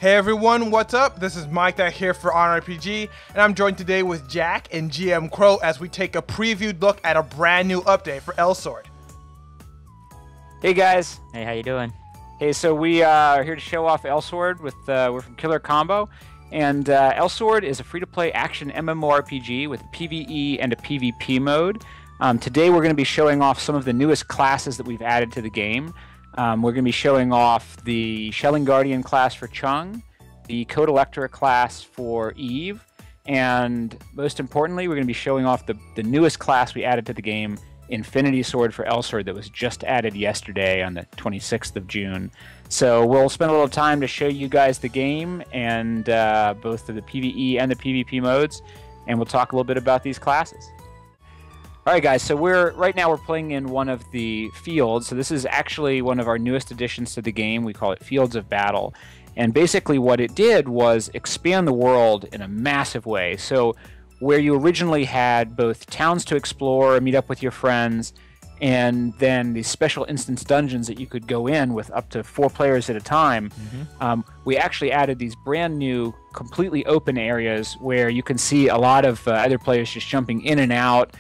Hey everyone, what's up? This is Mikedot here for OnRPG, and I'm joined today with Jack and GM Crow as we take a previewed look at a brand new update for Elsword. Hey guys. Hey, how you doing? Hey, so we are here to show off Elsword with we're from Killer Combo, and Elsword is a free-to-play action MMORPG with a PvE and a PvP mode. Today we're going to be showing off some of the newest classes that we've added to the game. We're going to be showing off the Shelling Guardian class for Chung, the Code Electra class for Eve, and most importantly, we're going to be showing off the newest class we added to the game, Infinity Sword for Elsword, that was just added yesterday on the 26th of June. So we'll spend a little time to show you guys the game and both the PvE and the PvP modes, and we'll talk a little bit about these classes. All right, guys, so right now we're playing in one of the fields. So this is actually one of our newest additions to the game. We call it Fields of Battle. And basically what it did was expand the world in a massive way. So where you originally had both towns to explore, meet up with your friends, and then these special instance dungeons that you could go in with up to 4 players at a time, we actually added these brand new, completely open areas where you can see a lot of other players just jumping in and out.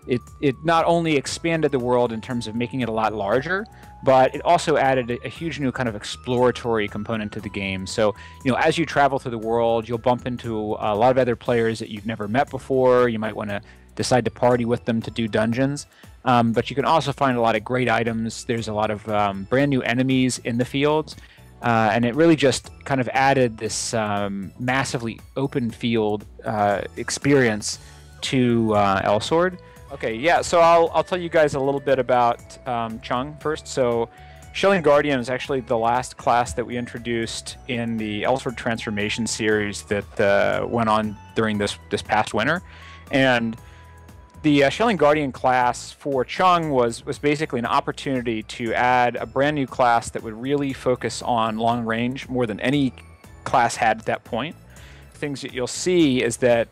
It not only expanded the world in terms of making it a lot larger, but it also added a huge new kind of exploratory component to the game. So, as you travel through the world, you'll bump into a lot of other players that you've never met before. You might want to decide to party with them to do dungeons. But you can also find a lot of great items. There's a lot of brand new enemies in the fields. And it really just kind of added this massively open field experience to Elsword. Okay, yeah, so I'll tell you guys a little bit about Chung first. So Shelling Guardian is actually the last class that we introduced in the Elsword Transformation series that went on during this past winter. And the Shelling Guardian class for Chung was basically an opportunity to add a brand new class that would really focus on long range more than any class had at that point. Things that you'll see is that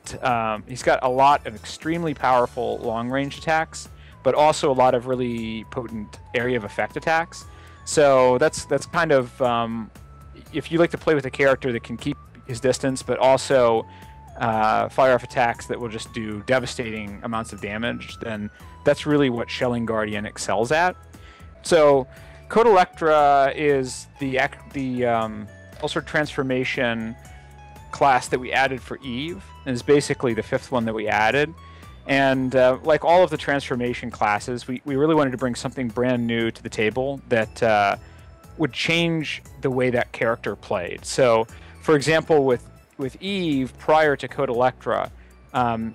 he's got a lot of extremely powerful long-range attacks, but also a lot of really potent area of effect attacks. So that's kind of if you like to play with a character that can keep his distance, but also fire off attacks that will just do devastating amounts of damage, then that's really what Shelling Guardian excels at. So Code Electra is the Elsword Transformation class that we added for Eve, and is basically the 5th one that we added. And like all of the transformation classes, we really wanted to bring something brand new to the table that would change the way that character played. So, for example, with Eve, prior to Code Electra,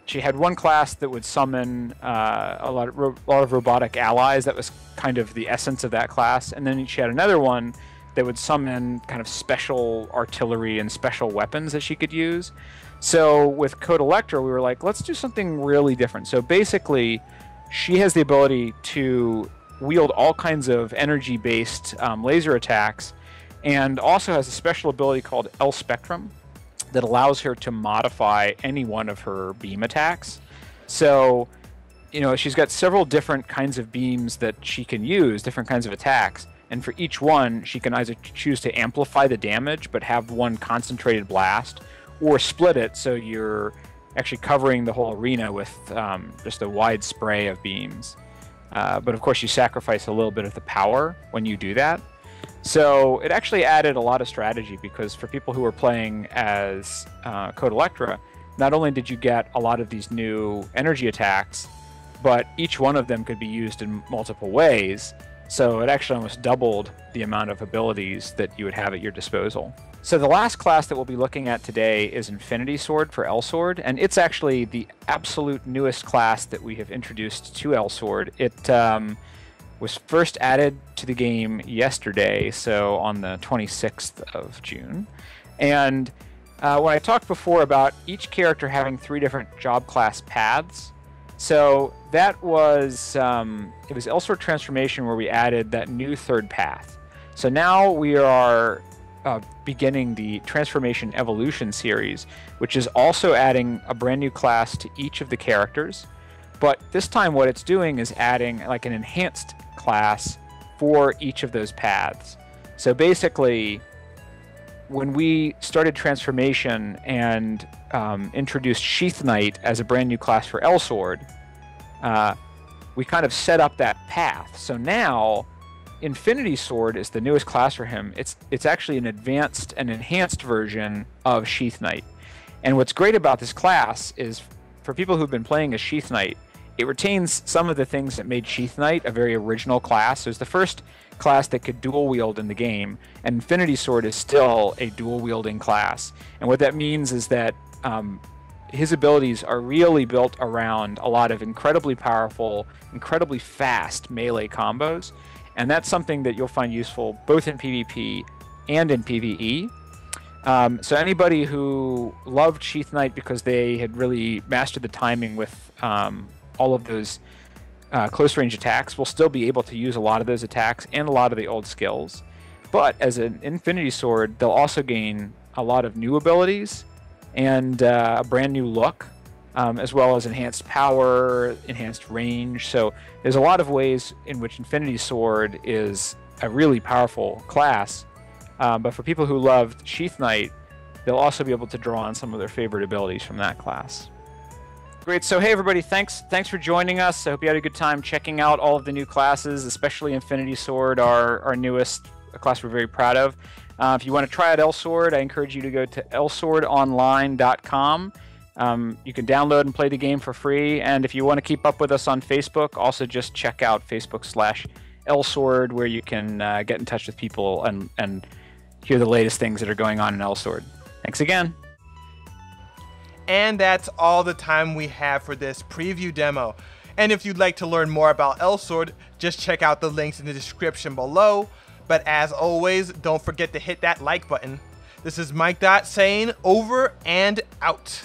she had one class that would summon a lot of robotic allies. That was kind of the essence of that class. And then she had another one that would summon kind of special artillery and special weapons that she could use. So with Code Electra, we were like, let's do something really different. So basically, she has the ability to wield all kinds of energy-based laser attacks, and also has a special ability called L Spectrum that allows her to modify any one of her beam attacks. So, she's got several different kinds of beams that she can use, different kinds of attacks. And for each one, she can either choose to amplify the damage, but have one concentrated blast, or split it so you're actually covering the whole arena with just a wide spray of beams. But of course, you sacrifice a little bit of the power when you do that. So it actually added a lot of strategy, because for people who were playing as Code Electra, not only did you get a lot of these new energy attacks, but each one of them could be used in multiple ways. So it actually almost doubled the amount of abilities that you would have at your disposal. So the last class that we'll be looking at today is Infinity Sword for Elsword, and it's actually the absolute newest class that we have introduced to Elsword. It was first added to the game yesterday, so on the 26th of June. And when I talked before about each character having 3 different job class paths, so that was, it was Elsword Transformation where we added that new 3rd path. So now we are beginning the Transformation Evolution series, which is also adding a brand new class to each of the characters. But this time what it's doing is adding like an enhanced class for each of those paths. So basically, when we started Transformation and introduced Sheath Knight as a brand new class for Elsword, we kind of set up that path. So now, Infinity Sword is the newest class for him. It's actually an advanced and enhanced version of Sheath Knight. And what's great about this class is, for people who've been playing as Sheath Knight, it retains some of the things that made Sheath Knight a very original class. So it's the first class that could dual wield in the game, and Infinity Sword is still a dual wielding class. And what that means is that his abilities are really built around a lot of incredibly powerful, incredibly fast melee combos, and that's something that you'll find useful both in PvP and in PvE. So anybody who loved Sheath Knight because they had really mastered the timing with all of those close range attacks will still be able to use a lot of those attacks and a lot of the old skills. But as an Infinity Sword, they'll also gain a lot of new abilities and a brand new look, as well as enhanced power, enhanced range. So there's a lot of ways in which Infinity Sword is a really powerful class. But for people who loved Sheath Knight, they'll also be able to draw on some of their favorite abilities from that class. Great. So hey everybody, thanks for joining us. I hope you had a good time checking out all of the new classes, especially Infinity Sword, our newest class we're very proud of. If you want to try out Elsword, I encourage you to go to elswordonline.com. You can download and play the game for free, and if you want to keep up with us on Facebook, also just check out Facebook/Elsword, where you can get in touch with people and hear the latest things that are going on in Elsword. Thanks again. And that's all the time we have for this preview demo. And if you'd like to learn more about Elsword, just check out the links in the description below. But as always, don't forget to hit that like button. This is Mikedot saying over and out.